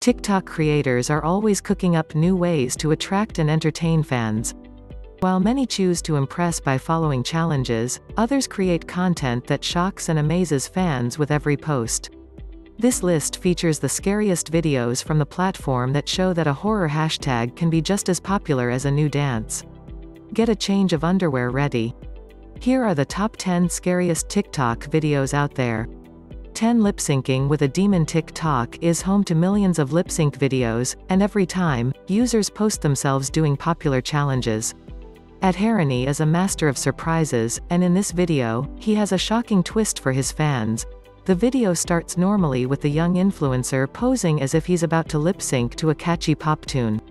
TikTok creators are always cooking up new ways to attract and entertain fans. While many choose to impress by following challenges, others create content that shocks and amazes fans with every post. This list features the scariest videos from the platform that show that a horror hashtag can be just as popular as a new dance. Get a change of underwear ready. Here are the top 10 scariest TikTok videos out there. 10 Lip-syncing with a demon. TikTok is home to millions of lip-sync videos, and every time, users post themselves doing popular challenges. Ed Harani is a master of surprises, and in this video, he has a shocking twist for his fans. The video starts normally with the young influencer posing as if he's about to lip-sync to a catchy pop tune.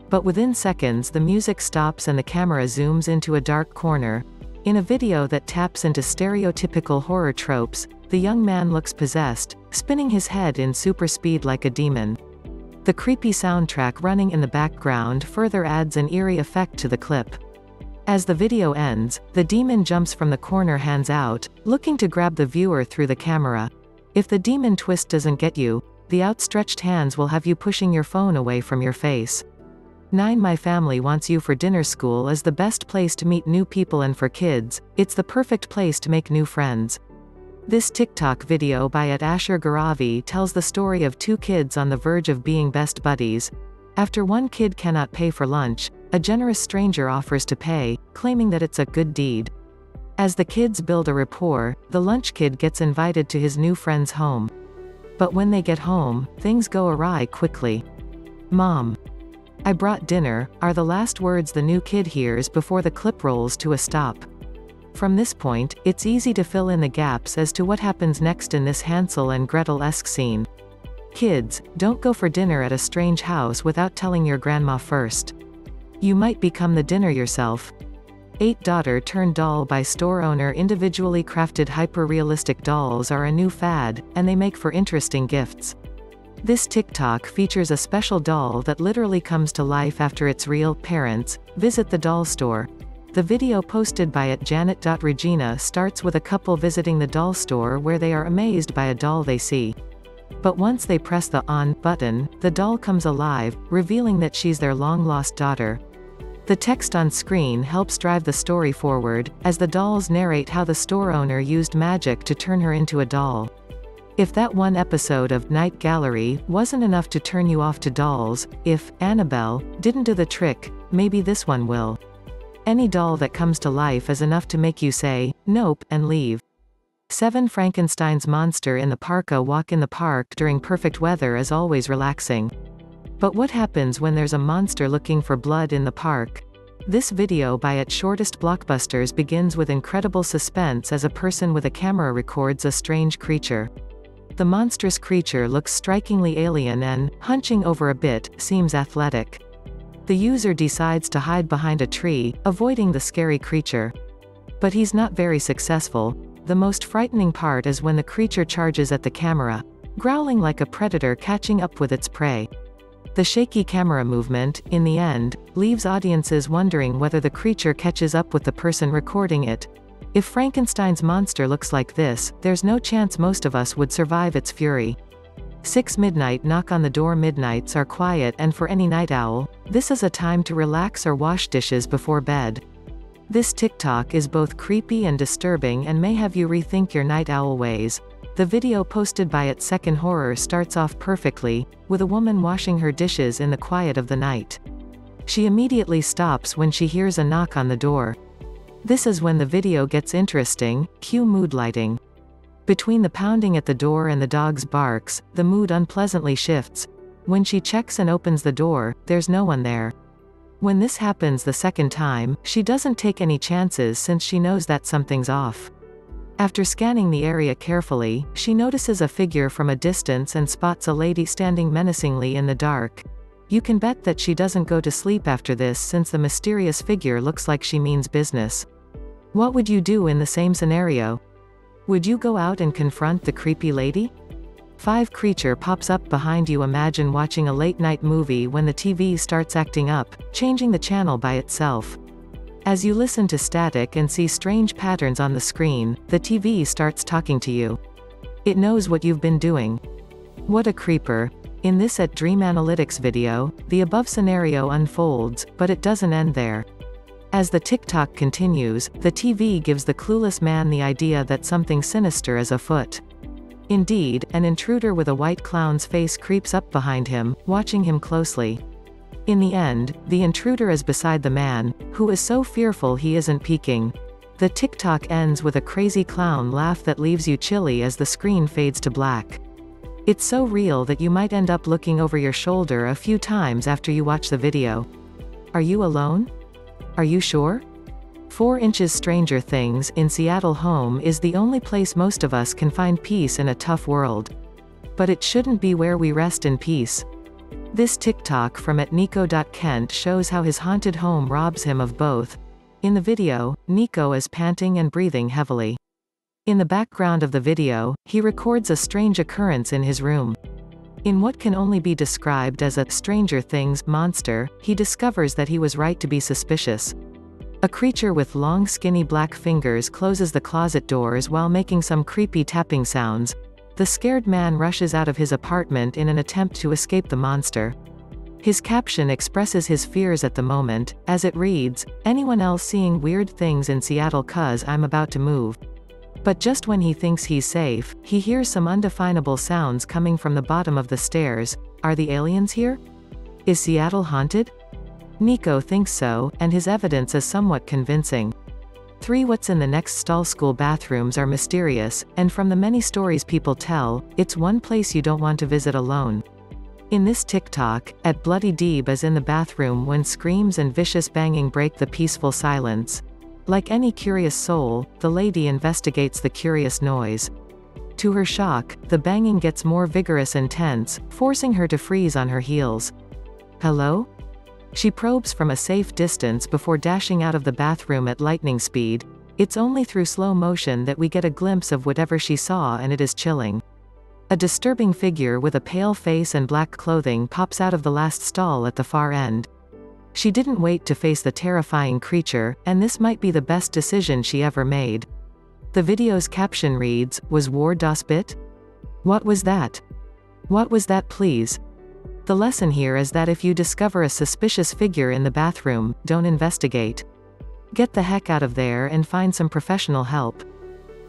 But within seconds the music stops and the camera zooms into a dark corner. In a video that taps into stereotypical horror tropes, the young man looks possessed, spinning his head in super speed like a demon. The creepy soundtrack running in the background further adds an eerie effect to the clip. As the video ends, the demon jumps from the corner, hands out, looking to grab the viewer through the camera. If the demon twist doesn't get you, the outstretched hands will have you pushing your phone away from your face. 9 My family wants you for dinner. School is the best place to meet new people, and for kids, it's the perfect place to make new friends. This TikTok video by @Asher Garavi tells the story of 2 kids on the verge of being best buddies. After one kid cannot pay for lunch, a generous stranger offers to pay, claiming that it's a good deed. As the kids build a rapport, the lunch kid gets invited to his new friend's home. But when they get home, things go awry quickly. "Mom, I brought dinner," are the last words the new kid hears before the clip rolls to a stop. From this point, it's easy to fill in the gaps as to what happens next in this Hansel and Gretel-esque scene. Kids, don't go for dinner at a strange house without telling your grandma first. You might become the dinner yourself. 8 Daughter-turned-doll by store owner. Individually crafted hyper-realistic dolls are a new fad, and they make for interesting gifts. This TikTok features a special doll that literally comes to life after its real parents visit the doll store. The video posted by @Janet.Regina starts with a couple visiting the doll store where they are amazed by a doll they see. But once they press the on button, the doll comes alive, revealing that she's their long-lost daughter. The text on screen helps drive the story forward, as the dolls narrate how the store owner used magic to turn her into a doll. If that one episode of Night Gallery wasn't enough to turn you off to dolls, if Annabelle didn't do the trick, maybe this one will. Any doll that comes to life is enough to make you say, nope, and leave. 7 Frankenstein's monster in the park. A walk in the park during perfect weather is always relaxing. But what happens when there's a monster looking for blood in the park? This video by @Shortest Blockbusters begins with incredible suspense as a person with a camera records a strange creature. The monstrous creature looks strikingly alien and, hunching over a bit, seems athletic. The user decides to hide behind a tree, avoiding the scary creature. But he's not very successful. The most frightening part is when the creature charges at the camera, growling like a predator catching up with its prey. The shaky camera movement, in the end, leaves audiences wondering whether the creature catches up with the person recording it. If Frankenstein's monster looks like this, there's no chance most of us would survive its fury. 6 Midnight knock on the door. Midnights are quiet, and for any night owl, this is a time to relax or wash dishes before bed. This TikTok is both creepy and disturbing and may have you rethink your night owl ways. The video posted by @Second Horror starts off perfectly, with a woman washing her dishes in the quiet of the night. She immediately stops when she hears a knock on the door. This is when the video gets interesting. Cue mood lighting. Between the pounding at the door and the dog's barks, the mood unpleasantly shifts. When she checks and opens the door, there's no one there. When this happens the second time, she doesn't take any chances since she knows that something's off. After scanning the area carefully, she notices a figure from a distance and spots a lady standing menacingly in the dark. You can bet that she doesn't go to sleep after this since the mysterious figure looks like she means business. What would you do in the same scenario? Would you go out and confront the creepy lady? 5 Creature pops up behind you. Imagine watching a late-night movie when the TV starts acting up, changing the channel by itself. As you listen to static and see strange patterns on the screen, the TV starts talking to you. It knows what you've been doing. What a creeper. In this Dream Analytics video, the above scenario unfolds, but it doesn't end there. As the TikTok continues, the TV gives the clueless man the idea that something sinister is afoot. Indeed, an intruder with a white clown's face creeps up behind him, watching him closely. In the end, the intruder is beside the man, who is so fearful he isn't peeking. The TikTok ends with a crazy clown laugh that leaves you chilly as the screen fades to black. It's so real that you might end up looking over your shoulder a few times after you watch the video. Are you alone? Are you sure? 4 Inches Stranger Things in Seattle home is the only place most of us can find peace in a tough world. But it shouldn't be where we rest in peace. This TikTok from @Nico.Kent shows how his haunted home robs him of both. In the video, Nico is panting and breathing heavily. In the background of the video, he records a strange occurrence in his room. In what can only be described as a Stranger Things monster, he discovers that he was right to be suspicious. A creature with long skinny black fingers closes the closet doors while making some creepy tapping sounds. The scared man rushes out of his apartment in an attempt to escape the monster. His caption expresses his fears at the moment, as it reads, "Anyone else seeing weird things in Seattle 'cause I'm about to move?" But just when he thinks he's safe, he hears some undefinable sounds coming from the bottom of the stairs. Are the aliens here? Is Seattle haunted? Nico thinks so, and his evidence is somewhat convincing. 3 What's in the next stall? School bathrooms are mysterious, and from the many stories people tell, it's one place you don't want to visit alone. In this TikTok, Bloody Deeb is in the bathroom when screams and vicious banging break the peaceful silence. Like any curious soul, the lady investigates the curious noise. To her shock, the banging gets more vigorous and tense, forcing her to freeze on her heels. Hello? She probes from a safe distance before dashing out of the bathroom at lightning speed. It's only through slow motion that we get a glimpse of whatever she saw, and it is chilling. A disturbing figure with a pale face and black clothing pops out of the last stall at the far end. She didn't wait to face the terrifying creature, and this might be the best decision she ever made. The video's caption reads, "Was war das bit?" What was that? What was that, please? The lesson here is that if you discover a suspicious figure in the bathroom, don't investigate. Get the heck out of there and find some professional help.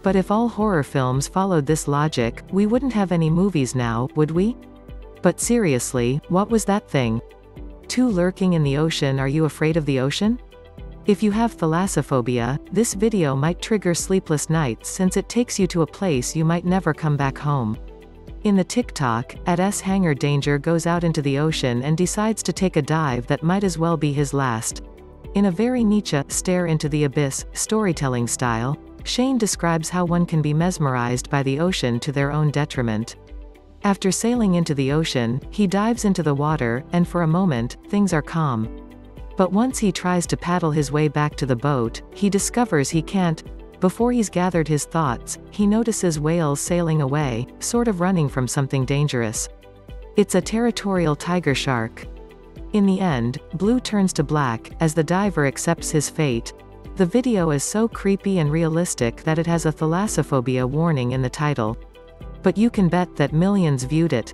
But if all horror films followed this logic, we wouldn't have any movies now, would we? But seriously, what was that thing? 2 Lurking in the ocean. Are you afraid of the ocean? If you have thalassophobia, this video might trigger sleepless nights since it takes you to a place you might never come back home. In the TikTok, @Hanger Danger goes out into the ocean and decides to take a dive that might as well be his last. In a very Nietzsche, stare into the abyss, storytelling style, Shane describes how one can be mesmerized by the ocean to their own detriment. After sailing into the ocean, he dives into the water, and for a moment, things are calm. But once he tries to paddle his way back to the boat, he discovers he can't. Before he's gathered his thoughts, he notices whales sailing away, sort of running from something dangerous. It's a territorial tiger shark. In the end, blue turns to black, as the diver accepts his fate. The video is so creepy and realistic that it has a thalassophobia warning in the title. But you can bet that millions viewed it.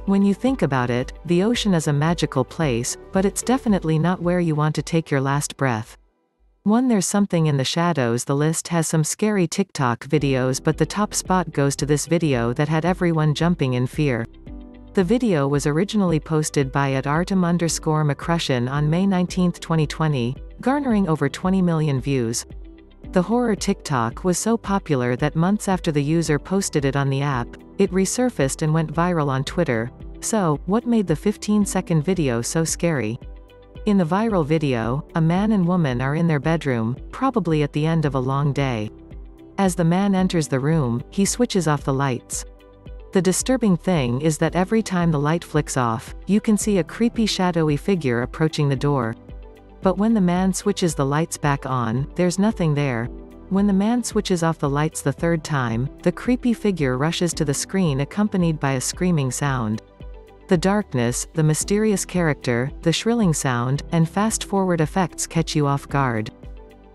When you think about it, the ocean is a magical place, but it's definitely not where you want to take your last breath. 1 There's Something in the Shadows. The list has some scary TikTok videos, but the top spot goes to this video that had everyone jumping in fear. The video was originally posted by @Artem_McCrushen on May 19, 2020, garnering over 20 million views. The horror TikTok was so popular that months after the user posted it on the app, it resurfaced and went viral on Twitter. So, what made the 15-second video so scary? In the viral video, a man and woman are in their bedroom, probably at the end of a long day. As the man enters the room, he switches off the lights. The disturbing thing is that every time the light flicks off, you can see a creepy shadowy figure approaching the door. But when the man switches the lights back on, there's nothing there. When the man switches off the lights the 3rd time, the creepy figure rushes to the screen accompanied by a screaming sound. The darkness, the mysterious character, the shrilling sound, and fast-forward effects catch you off guard.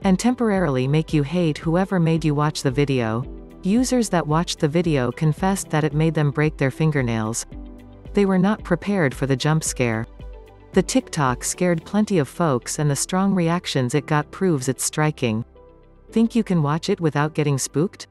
And temporarily make you hate whoever made you watch the video. Users that watched the video confessed that it made them break their fingernails. They were not prepared for the jump scare. The TikTok scared plenty of folks, and the strong reactions it got proves it's striking. Think you can watch it without getting spooked?